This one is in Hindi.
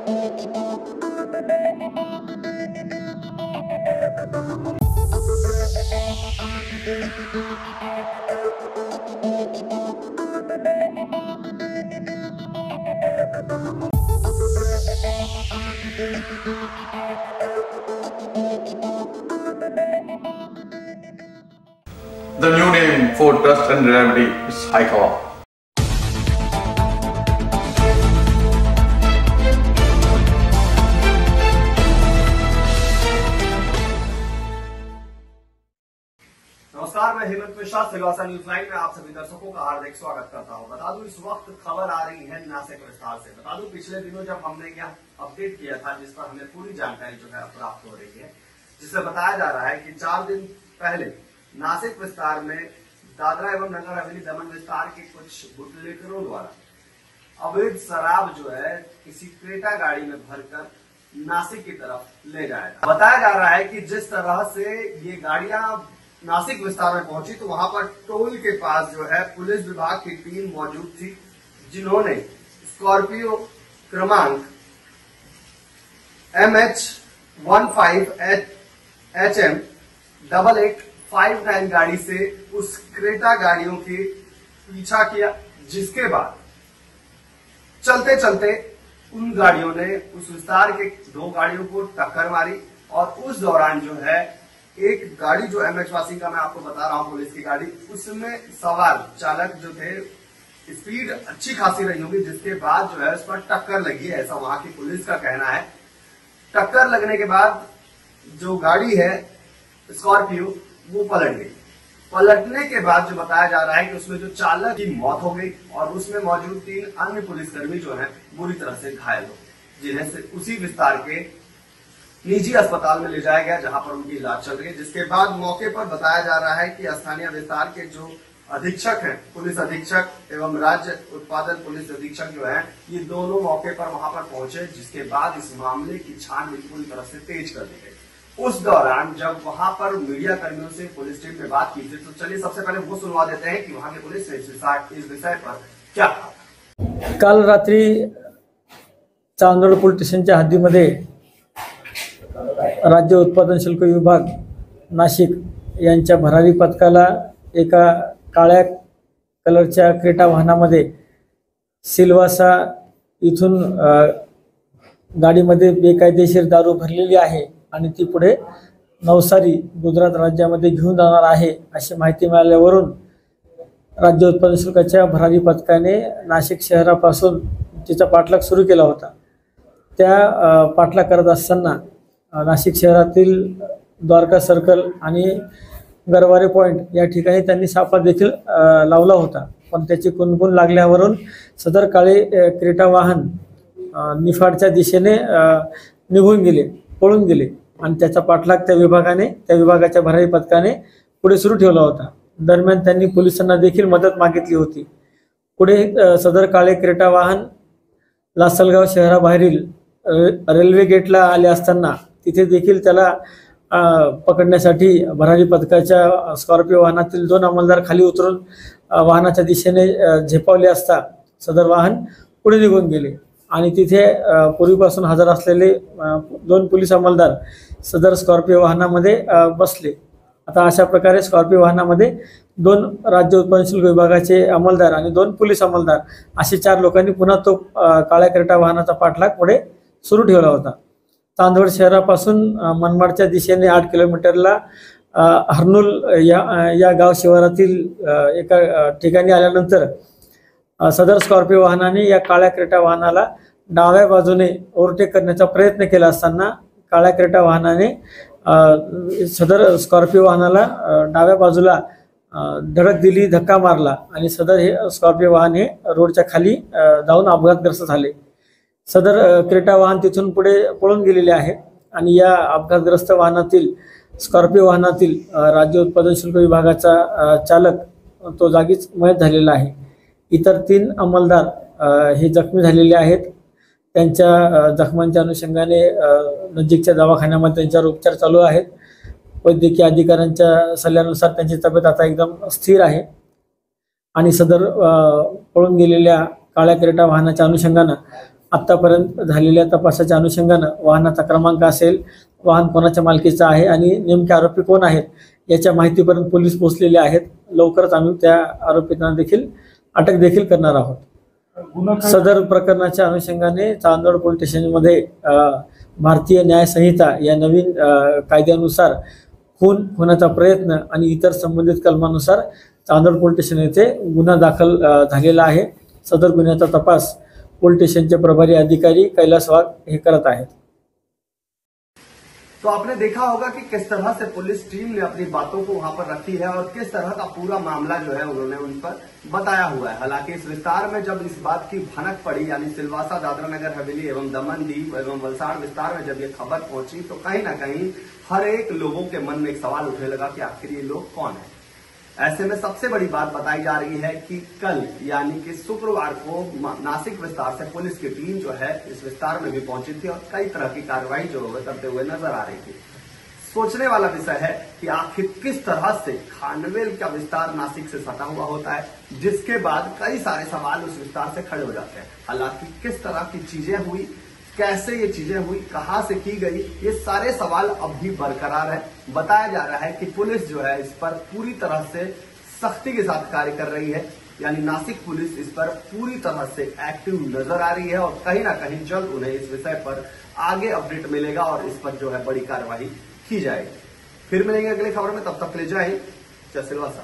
The new name for trust and reliability is Haykawa. नमस्कार, मैं हेमंत मिश्रा सिलवासा न्यूज 9 में आप सभी दर्शकों का हार्दिक स्वागत करता हूं। बता दूं, इस वक्त खबर आ रही है नासिक विस्तार से। बता दूं, पिछले दिनों जब हमने यहाँ अपडेट किया था, जिस पर हमें पूरी जानकारी जो है प्राप्त हो रही है, जिससे बताया जा रहा है कि 4 दिन पहले नासिक विस्तार में दादरा एवं नगर हवेली दमन विस्तार के कुछ बुटलेकरों द्वारा अवैध शराब जो है किसी क्रेटा गाड़ी में भरकर नासिक की तरफ ले जाया था। बताया जा रहा है कि जिस तरह से ये गाड़ियां नासिक विस्तार में पहुंची तो वहां पर टोल के पास जो है पुलिस विभाग की टीम मौजूद थी, जिन्होंने स्कॉर्पियो क्रमांक MH15HM 8859 गाड़ी से उस क्रेटा गाड़ियों के पीछा किया, जिसके बाद चलते चलते उन गाड़ियों ने उस विस्तार के 2 गाड़ियों को टक्कर मारी और उस दौरान जो है एक गाड़ी जो MH वासी का मैं आपको बता रहा हूं, पुलिस की गाड़ी, उसमें सवार चालक जो थे स्पीड अच्छी खासी रही होगी, जिसके बाद जो है उस पर टक्कर लगी है, ऐसा वहां की पुलिस का कहना है। टक्कर लगने के बाद जो गाड़ी है स्कॉर्पियो वो पलट गई। पलटने के बाद जो बताया जा रहा है कि उसमें जो चालक की मौत हो गई और उसमें मौजूद 3 अन्य पुलिसकर्मी जो है बुरी तरह से घायल हो, जिन्हें से उसी विस्तार के निजी अस्पताल में ले जाया गया, जहां पर उनकी इलाज चल रही है। जिसके बाद मौके पर बताया जा रहा है कि स्थानीय विस्तार के जो अधीक्षक हैं, पुलिस अधीक्षक एवं राज्य उत्पादन पुलिस अधीक्षक जो है, ये दोनों मौके पर वहां पर पहुंचे, जिसके बाद इस मामले की छानबीन पूरी तरह से तेज कर दी गई। उस दौरान जब वहां पर मीडिया कर्मियों से पुलिस टीम ने बात की थी, तो चलिए सबसे पहले वो सुनवा देते हैं कि वहां की पुलिस ने इस विषय पर क्या कहा। काल रात्री चांदोड पोलीस स्टेशनच्या हद्दीमध्ये राज्य उत्पादन शुल्क विभाग नाशिक यांच्या भरारी पथकाला एका काळ्या कलरच्या क्रेटा वाहनामध्ये सिलवासा इथून गाडीमध्ये बेकायदेशीर दारू भरलेली आहे आणि ती पुढे नवसारी गुजरात राज्यामध्ये घेऊन जाणार आहे अशी माहिती मिळाल्यावरून राज्य उत्पादन शुल्काच्या भरारी पथकाने नाशिक शहरापासून तिचा पाठलाग सुरू केला होता। त्या पाठलाग करत असताना नाशिक शहरातील द्वारका सर्कल आणि गरवारे पॉइंट या ठिकाणी त्यांनी सापळा देखील लावला होता, पण त्याची कुणकुण लागल्यावरून सदर काळे क्रेटा वाहन निफाडच्या दिशेने निघून गेले, पळून गेले आणि त्याचा पाठलाग त्या विभागाच्या भरारी पथकाने पुढे सुरू ठेवला होता। दरम्यान त्यांनी पोलिसांना देखील मदत मागितली होती। पुढे सदर काळे क्रेटा वाहन लासलगाव शहराबाहेरील रेल्वे गेटला आले असताना तिथे देखील त्याला पकडण्यासाठी भरारी पथकाच्या स्कॉर्पिओ वाहनातील 2 अंमलदार खाली उतरून वाहनाच्या दिशेने झेपावले असता सदर वाहन पुढे निघून गेले आणि तिथे पूर्वीपासून हजर असलेले 2 पोलीस अंमलदार सदर स्कॉर्पिओ वाहनामध्ये बसले। आता अशा प्रकारे स्कॉर्पिओ वाहनामध्ये 2 राज्य उत्पादन शुल्क विभागाचे अंमलदार आणि 2 पोलीस अंमलदार असे 4 लोकांनी पुन्हा तो काळ्या क्रेटा वाहनाचा पाठलाग पुढे सुरू ठेवला होता। चांदवड शहरापासून मनमाडच्या दिशेने 8 किलोमीटरला हरनूल या गाव शिवारातील एका ठिकाणी आल्यानंतर सदर स्कॉर्पिओ वाहनाने या काळ्या क्रेटा वाहनाला डाव्या बाजूने ओव्हरटेक करण्याचा प्रयत्न केला असताना काळ्या क्रेटा वाहनाने सदर स्कॉर्पिओ वाहनाला डाव्या बाजूला धडक दिली, धक्का मारला आणि सदर हे स्कॉर्पिओ वाहन हे रोडच्या खाली जाऊन अपघातग्रस्त झाले। सदर क्रेटा वाहन तिथून पुढे पळून गेलेले आहे आणि या अपघातग्रस्त वाहनातील स्कॉर्पिओ वाहनातील राज्य उत्पादन शुल्क विभागाचा चालक तो जागीच मयत झालेला आहे। इतर 3 अंमलदार हे जखमी झालेले आहेत। त्यांच्या जखमांच्या अनुषंगाने नजीकच्या दवाखान्यामध्ये त्यांच्यावर उपचार चालू आहेत। वैद्यकीय अधिकाऱ्यांच्या सल्ल्यानुसार त्यांची तब्येत आता एकदम स्थिर आहे आणि सदर पळून गेलेल्या काळ्या क्रेटा वाहनाच्या अनुषंगाने आतापर्यंत झालेल्या तपासाच्या अनुषंगानं वाहनाचा क्रमांक असेल, वाहन कोणाच्या मालकीचं आहे आणि नेमके आरोपी कोण आहेत याच्या माहितीपर्यंत पोलीस पोहोचलेले आहेत. लवकरच आम्ही त्या आरोपींना देखील अटक देखील करणार आहोत. सदर प्रकरणाच्या अनुषंगाने चांदवड पोलीस स्टेशनमध्ये भारतीय न्याय संहिता या नवीन कायद्यानुसार खून होण्याचा प्रयत्न आणि इतर संबंधित कलमानुसार चांदवड पोलीस स्टेशन येथे गुन्हा दाखल झालेला आहे. सदर गुन्ह्याचा तपास पोलीस स्टेशनचे प्रभारी अधिकारी कैलास वाघ हे करत आहेत. तो आपने देखा होगा कि किस तरह से पुलिस टीम ने अपनी बातों को वहां पर रखी है और किस तरह का पूरा मामला जो है उन्होंने उन पर बताया हुआ है. हालांकि इस विस्तार में जब इस बात की भनक पड़ी, यानी सिलवासा, दादरा नगर हवेली एवं दमन दीव एवं वलसाड़ विस्तार में जब ये खबर पहुंची तो कहीं ना कहीं हर एक लोगों के मन में एक सवाल उठने लगा कि आखिर ये लोग कौन है. ऐसे में सबसे बड़ी बात बताई जा रही है कि कल यानी कि शुक्रवार को नासिक विस्तार से पुलिस की टीम जो है इस विस्तार में भी पहुंची थी और कई तरह की कार्रवाई जो है करते हुए नजर आ रही थी. सोचने वाला विषय है कि आखिर किस तरह से खानवेल का विस्तार नासिक से सटा हुआ होता है, जिसके बाद कई सारे सवाल उस विस्तार से खड़े हो जाते हैं. हालांकि किस तरह की चीजें हुई, कैसे ये चीजें हुई, कहां से की गई, ये सारे सवाल अब भी बरकरार है. बताया जा रहा है कि पुलिस जो है इस पर पूरी तरह से सख्ती के साथ कार्य कर रही है, यानी नासिक पुलिस इस पर पूरी तरह से एक्टिव नजर आ रही है और कहीं ना कहीं जल्द उन्हें इस विषय पर आगे अपडेट मिलेगा और इस पर जो है बड़ी कार्रवाई की जाएगी. फिर मिलेंगे अगली खबर में, तब तक ले जाए जय सिलवासा.